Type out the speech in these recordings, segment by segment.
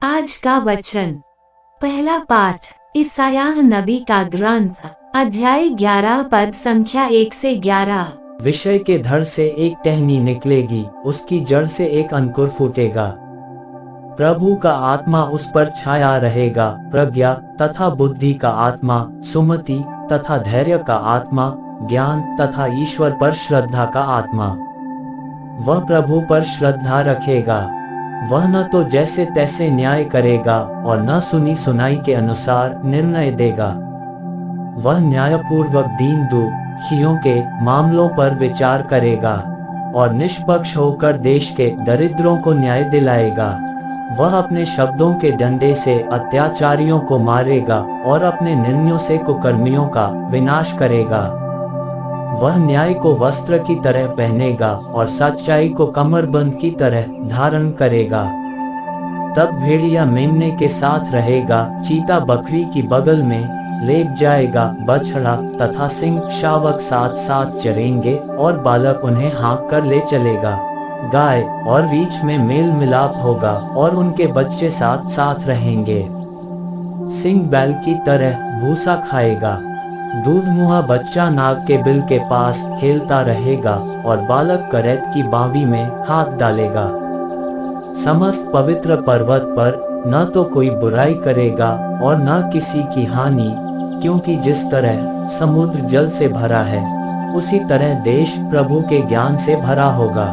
आज का वचन। पहला पाठ ईसायाह नबी का ग्रंथ, अध्याय 11 पद संख्या 1 से 11। विषय के धड़ से एक टहनी निकलेगी, उसकी जड़ से एक अंकुर फूटेगा। प्रभु का आत्मा उस पर छाया रहेगा, प्रज्ञा तथा बुद्धि का आत्मा, सुमति तथा धैर्य का आत्मा, ज्ञान तथा ईश्वर पर श्रद्धा का आत्मा। वह प्रभु पर श्रद्धा रखेगा। वह न तो जैसे तैसे न्याय करेगा और न सुनी सुनाई के अनुसार निर्णय देगा। वह न्यायपूर्वक दीन दुखियों के मामलों पर विचार करेगा और निष्पक्ष होकर देश के दरिद्रों को न्याय दिलाएगा। वह अपने शब्दों के डंडे से अत्याचारियों को मारेगा और अपने निर्णयों से कुकर्मियों का विनाश करेगा। वह न्याय को वस्त्र की तरह पहनेगा और सच्चाई को कमरबंद की तरह धारण करेगा। तब भेड़िया मेमने के साथ रहेगा, चीता बकरी की बगल में लेट जाएगा, बछड़ा तथा सिंह शावक साथ साथ चरेंगे और बालक उन्हें हाँक कर ले चलेगा। गाय और रीछ में मेल मिलाप होगा और उनके बच्चे साथ साथ रहेंगे। सिंह बैल की तरह भूसा खाएगा। दूध मुहा बच्चा नाग के बिल के पास खेलता रहेगा और बालक करैत की बावी में हाथ डालेगा। समस्त पवित्र पर्वत पर न तो कोई बुराई करेगा और न किसी की हानि, क्योंकि जिस तरह समुद्र जल से भरा है, उसी तरह देश प्रभु के ज्ञान से भरा होगा।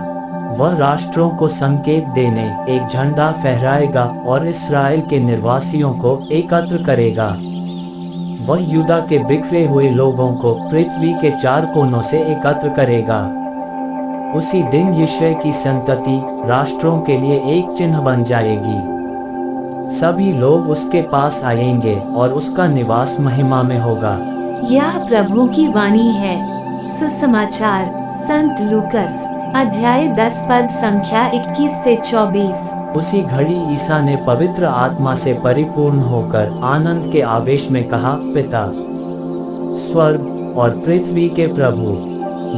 वह राष्ट्रों को संकेत देने एक झंडा फहराएगा और इस्राएल के निवासियों को एकत्र करेगा। वह यूदा के बिखरे हुए लोगों को पृथ्वी के चार कोनों से एकत्र करेगा। उसी दिन यिशै की संतति राष्ट्रों के लिए एक चिन्ह बन जाएगी। सभी लोग उसके पास आएंगे और उसका निवास महिमा में होगा। यह प्रभु की वाणी है। सुसमाचार संत लूकस अध्याय 10 पद संख्या 21 से 24। उसी घड़ी ईसा ने पवित्र आत्मा से परिपूर्ण होकर आनंद के आवेश में कहा, पिता, स्वर्ग और पृथ्वी के प्रभु,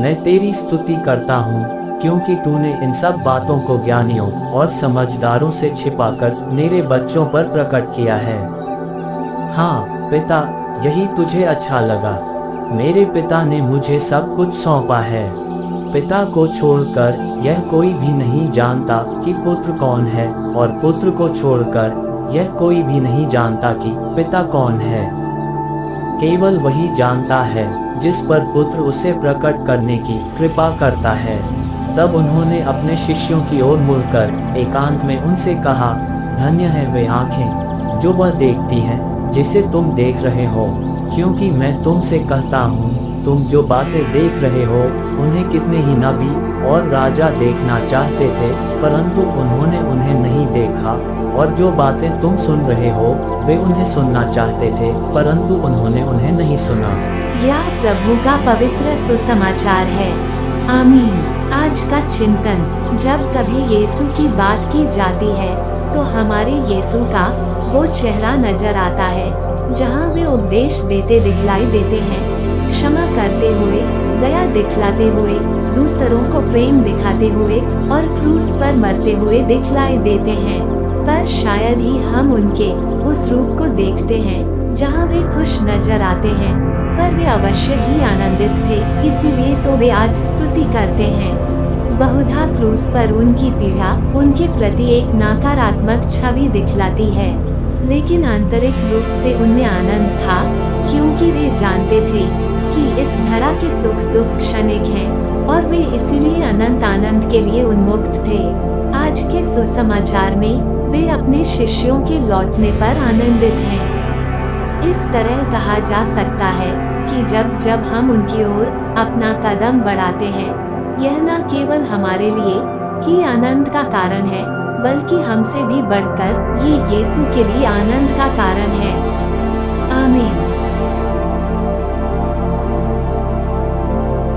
मैं तेरी स्तुति करता हूँ, क्योंकि तूने इन सब बातों को ज्ञानियों और समझदारों से छिपाकर मेरे बच्चों पर प्रकट किया है। हाँ पिता, यही तुझे अच्छा लगा। मेरे पिता ने मुझे सब कुछ सौंपा है। पिता को छोड़कर यह कोई भी नहीं जानता कि पुत्र कौन है, और पुत्र को छोड़कर यह कोई भी नहीं जानता कि पिता कौन है। केवल वही जानता है जिस पर पुत्र उसे प्रकट करने की कृपा करता है। तब उन्होंने अपने शिष्यों की ओर मुड़कर एकांत में उनसे कहा, धन्य है वे आंखें जो वह देखती हैं जिसे तुम देख रहे हो, क्योंकि मैं तुमसे कहता हूँ, तुम जो बातें देख रहे हो उन्हें कितने ही नबी और राजा देखना चाहते थे, परंतु उन्होंने उन्हें नहीं देखा, और जो बातें तुम सुन रहे हो वे उन्हें सुनना चाहते थे, परंतु उन्होंने उन्हें नहीं सुना। यह प्रभु का पवित्र सुसमाचार है। आमीन। आज का चिंतन। जब कभी यीशु की बात की जाती है तो हमारे यीशु का वो चेहरा नजर आता है जहाँ वे उपदेश देते दिखलाई देते हैं, क्षमा करते हुए, दया दिखलाते हुए, दूसरों को प्रेम दिखाते हुए और क्रूस पर मरते हुए दिखलाई देते हैं। पर शायद ही हम उनके उस रूप को देखते हैं जहाँ वे खुश नजर आते हैं, पर वे अवश्य ही आनंदित थे, इसीलिए तो वे आज स्तुति करते हैं। बहुधा क्रूस पर उनकी पीड़ा उनके प्रति एक नकारात्मक छवि दिखलाती है, लेकिन आंतरिक रूप से उनमें आनंद था, क्योंकि वे जानते थे कि इस धरा के सुख दुख क्षणिक हैं और वे इसीलिए अनंत आनंद के लिए उन्मुक्त थे। आज के सुसमाचार में वे अपने शिष्यों के लौटने पर आनंदित हैं। इस तरह कहा जा सकता है कि जब जब हम उनकी ओर अपना कदम बढ़ाते हैं, यह न केवल हमारे लिए ही आनंद का कारण है, बल्कि हमसे भी बढ़कर ये यीशु के लिए आनंद का कारण है। आमीन।